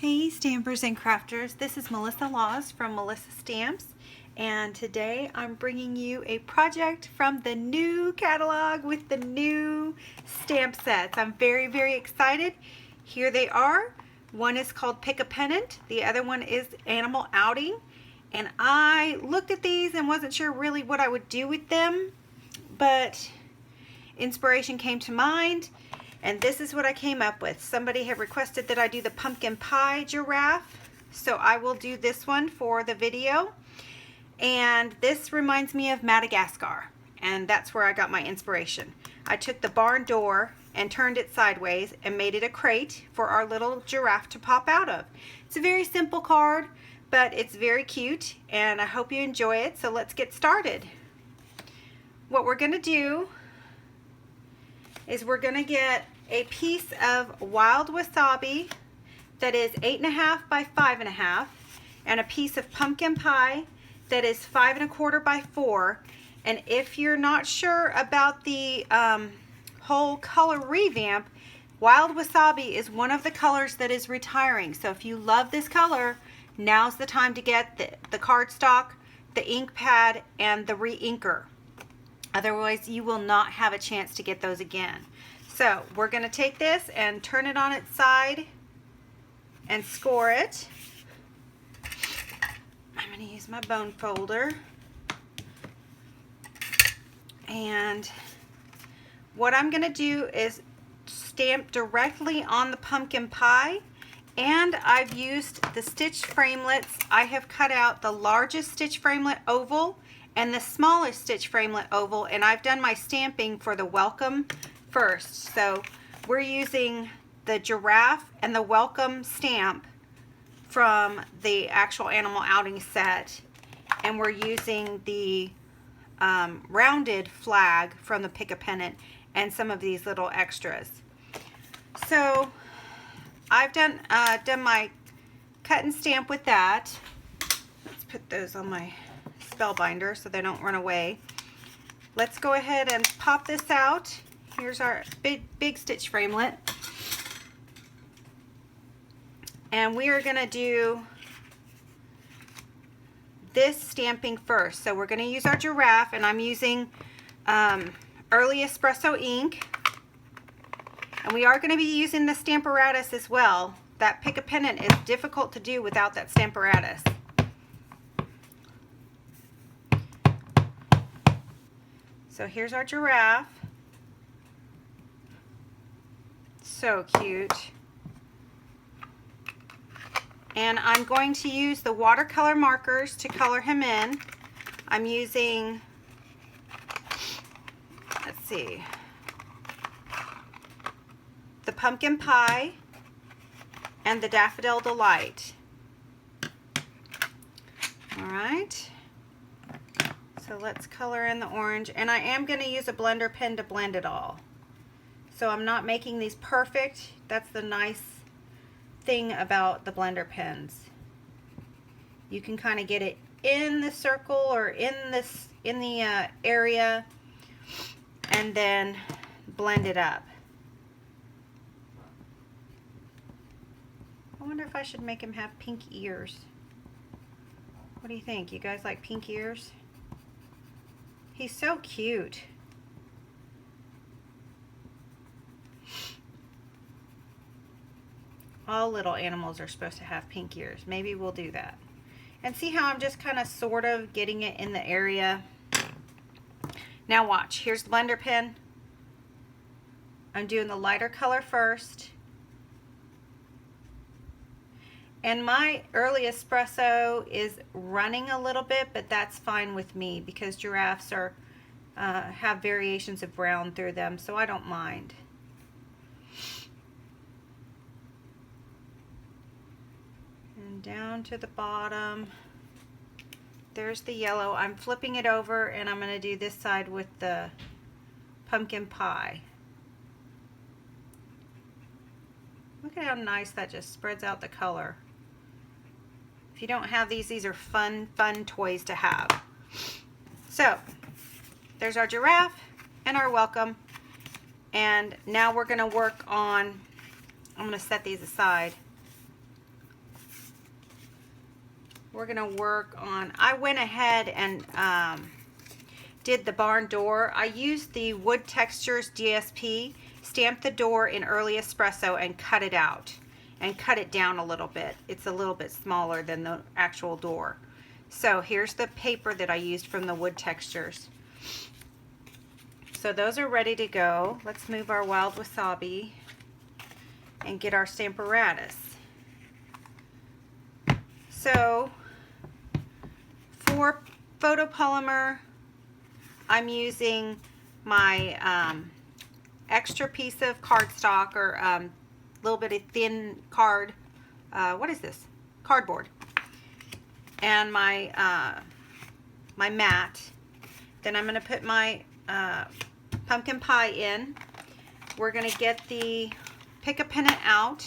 Hey stampers and crafters, this is Loffler-Laws from Melissa Stamps, and today I'm bringing you a project from the new catalog with the new stamp sets. I'm very excited. Here they are. One is called Pick a Pennant, the other one is Animal Outing, and I looked at these and wasn't sure really what I would do with them, but inspiration came to mind. And this is what I came up with. Somebody had requested that I do the pumpkin pie giraffe, so I will do this one for the video. And this reminds me of Madagascar, and that's where I got my inspiration. I took the barn door and turned it sideways and made it a crate for our little giraffe to pop out of. It's a very simple card, but it's very cute, and I hope you enjoy it. So let's get started. What we're gonna do is we're gonna get a piece of wild wasabi that is 8.5 by 5.5 and a piece of pumpkin pie that is 5 1/4 by 4. And if you're not sure about the whole color revamp, wild wasabi is one of the colors that is retiring. So if you love this color, now's the time to get the cardstock, the ink pad, and the re-inker. Otherwise, you will not have a chance to get those again. So we're going to take this and turn it on its side and score it. I'm going to use my bone folder. And what I'm going to do is stamp directly on the pumpkin pie. And I've used the stitch framelits. I have cut out the largest stitch framelit oval and the smallest stitch framelit oval, and I've done my stamping for the welcome first. So we're using the giraffe and the welcome stamp from the actual Animal Outing set, and we're using the rounded flag from the Pick a Pennant and some of these little extras. So I've done my cut and stamp with that. Let's put those on my spellbinder so they don't run away. Let's go ahead and pop this out. Here's our big stitch framelit. And we are going to do this stamping first. So we're going to use our giraffe, and I'm using early espresso ink. And we are going to be using the Stamparatus as well. That Pick a Pennant is difficult to do without that Stamparatus. So here's our giraffe. So cute. And I'm going to use the watercolor markers to color him in. I'm using, let's see, the Pumpkin Pie and the Daffodil Delight. All right. So let's color in the orange, and I am going to use a blender pen to blend it all. So I'm not making these perfect. That's the nice thing about the blender pens. You can kind of get it in the circle or in the area, and then blend it up. I wonder if I should make him have pink ears. What do you think? You guys like pink ears? He's so cute. All little animals are supposed to have pink ears. Maybe we'll do that. And see how I'm just kind of sort of getting it in the area. Now watch. Here's the blender pen. I'm doing the lighter color first. And my early espresso is running a little bit, but that's fine with me because giraffes are have variations of brown through them, so I don't mind. And down to the bottom, there's the yellow. I'm flipping it over, and I'm going to do this side with the pumpkin pie. Look at how nice that just spreads out the color. If you don't have these are fun toys to have. So there's our giraffe and our welcome. And now we're going to work on, I'm going to set these aside. we're gonna work on, I went ahead and did the barn door. I used the Wood Textures DSP, stamped the door in Early Espresso and cut it out and cut it down a little bit. It's a little bit smaller than the actual door. So here's the paper that I used from the Wood Textures. So those are ready to go. Let's move our wild wasabi and get our Stamparatus. So for photopolymer, I'm using my extra piece of cardstock, or a little bit of thin card. What is this? Cardboard. And my my mat. Then I'm going to put my pumpkin pie in. We're going to get the pick-a-pennant out.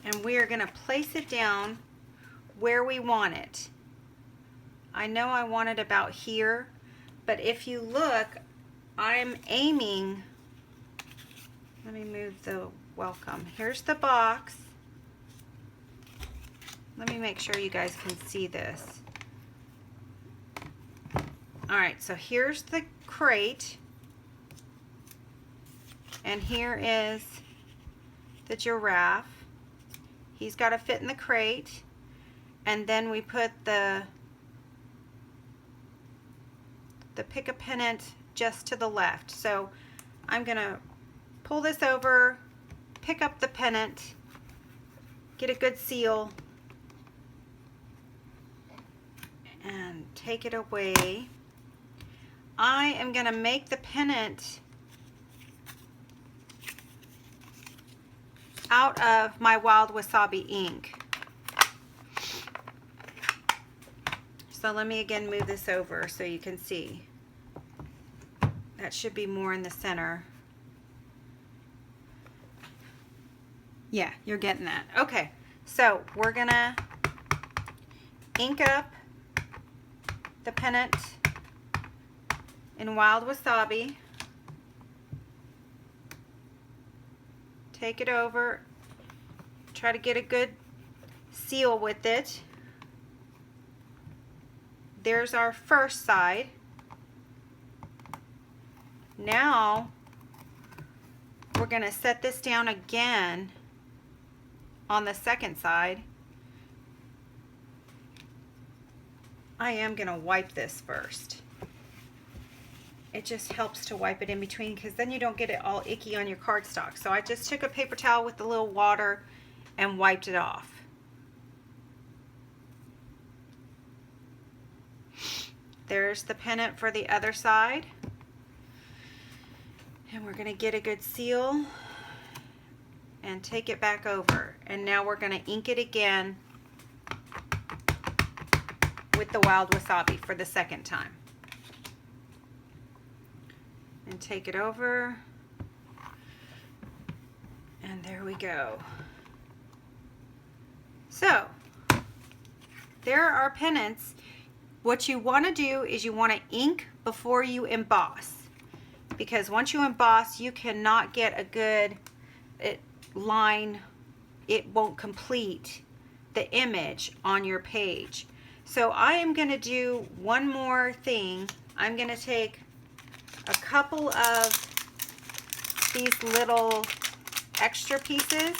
And we are going to place it down where we want it. I know I want it about here, but if you look, I'm aiming, let me move the welcome. Here's the box. Let me make sure you guys can see this. Alright, so here's the crate. And here is the giraffe. He's got to fit in the crate. And then we put the pick-a-pennant just to the left. So I'm going to pull this over, pick up the pennant, get a good seal, and take it away. I am going to make the pennant out of my wild wasabi ink. So let me again move this over so you can see. That should be more in the center. Yeah, you're getting that. Okay, so we're gonna ink up the pennant in wild wasabi. Take it over, try to get a good seal with it. There's our first side. Now we're going to set this down again on the second side. I am going to wipe this first. It just helps to wipe it in between, because then you don't get it all icky on your cardstock. So I just took a paper towel with a little water and wiped it off. There's the pennant for the other side. And we're going to get a good seal and take it back over. And now we're going to ink it again with the wild wasabi for the second time. And take it over, and there we go. So there are our pennants. What you want to do is you want to ink before you emboss, because once you emboss you cannot get a good line. It won't complete the image on your page. So I am going to do one more thing. I'm going to take a couple of these little extra pieces,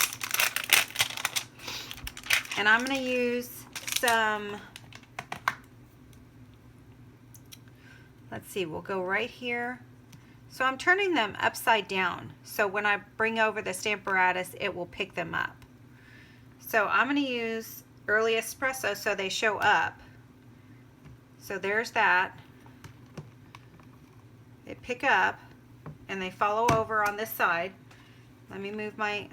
and I'm going to use some, let's see, we'll go right here. So I'm turning them upside down, so when I bring over the Stamparatus it will pick them up. So I'm going to use Early Espresso so they show up. So there's that. They pick up and they follow over on this side. Let me move my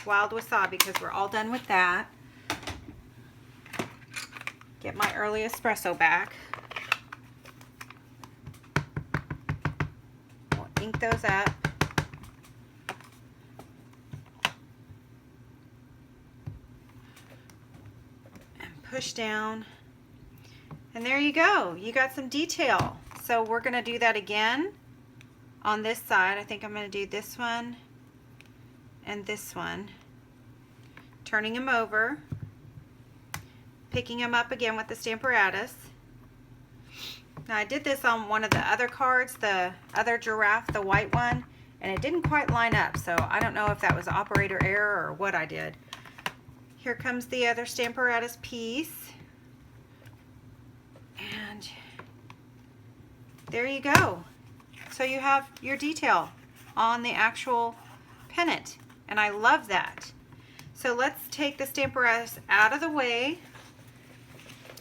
wild wasabi because we're all done with that. Get my Early Espresso back. We'll ink those up. And push down. And there you go. You got some detail. So we're going to do that again on this side. I think I'm going to do this one and this one, turning them over, picking them up again with the Stamparatus. Now I did this on one of the other cards, the other giraffe, the white one, and it didn't quite line up, so I don't know if that was operator error or what I did. Here comes the other Stamparatus piece, and there you go. So you have your detail on the actual pennant, and I love that. So let's take the Stamparatus out of the way,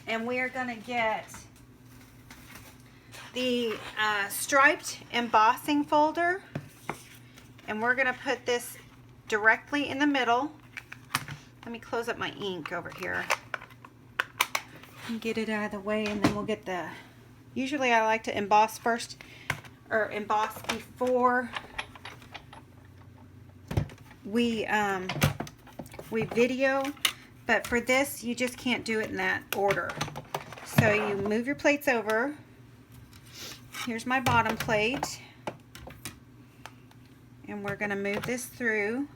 and we are going to get the striped embossing folder, and we're going to put this directly in the middle. Let me close up my ink over here and get it out of the way, and then we'll get the, usually I like to emboss first, or emboss before we video, but for this you just can't do it in that order. So you move your plates over. Here's my bottom plate, and we're going to move this through.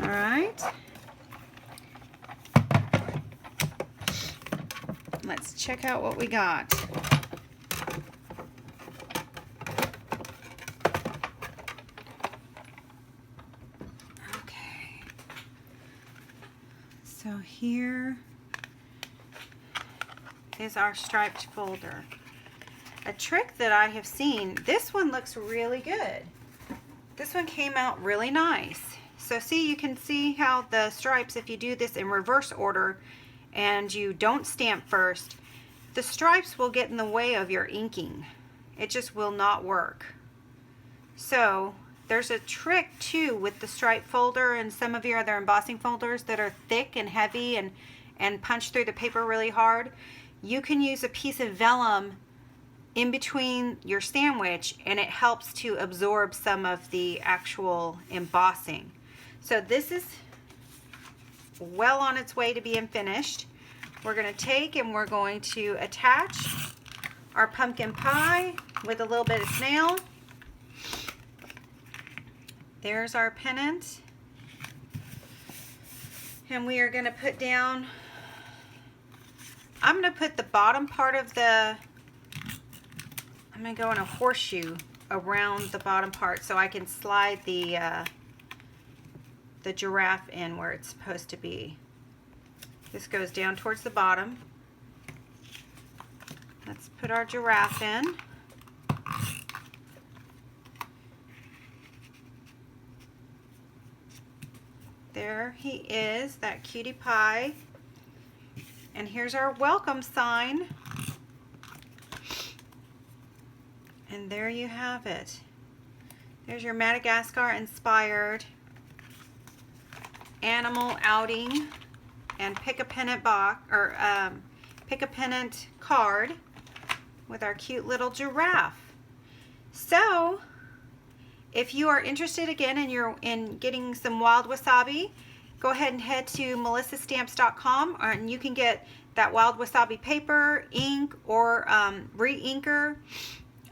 All right. Let's check out what we got. So here is our striped folder. A trick that I have seen, this one looks really good. This one came out really nice. So see, you can see how the stripes, if you do this in reverse order and you don't stamp first, the stripes will get in the way of your inking. It just will not work. So there's a trick too with the stripe folder and some of your other embossing folders that are thick and heavy and punch through the paper really hard. You can use a piece of vellum in between your sandwich, and it helps to absorb some of the actual embossing. So this is well on its way to being finished. We're going to take and we're going to attach our pumpkin pie with a little bit of snail. There's our pennant, and we are going to put down, I'm going to put the bottom part of the, I'm going to go in a horseshoe around the bottom part so I can slide the giraffe in where it's supposed to be. This goes down towards the bottom. Let's put our giraffe in. There he is, that cutie pie. And here's our welcome sign. And there you have it. There's your Madagascar inspired animal outing and pick a pennant box, or pick a pennant card with our cute little giraffe. So if you are interested again in getting some wild wasabi, go ahead and head to melissastamps.com, and you can get that wild wasabi paper, ink, or re-inker,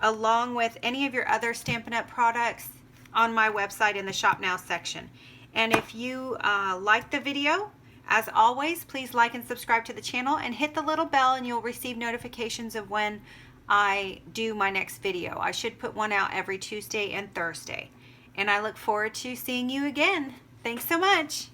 along with any of your other Stampin' Up! Products on my website in the Shop Now section. And if you like the video, as always, please like and subscribe to the channel and hit the little bell, and you'll receive notifications of when I do my next video. I should put one out every Tuesday and Thursday. And I look forward to seeing you again. Thanks so much.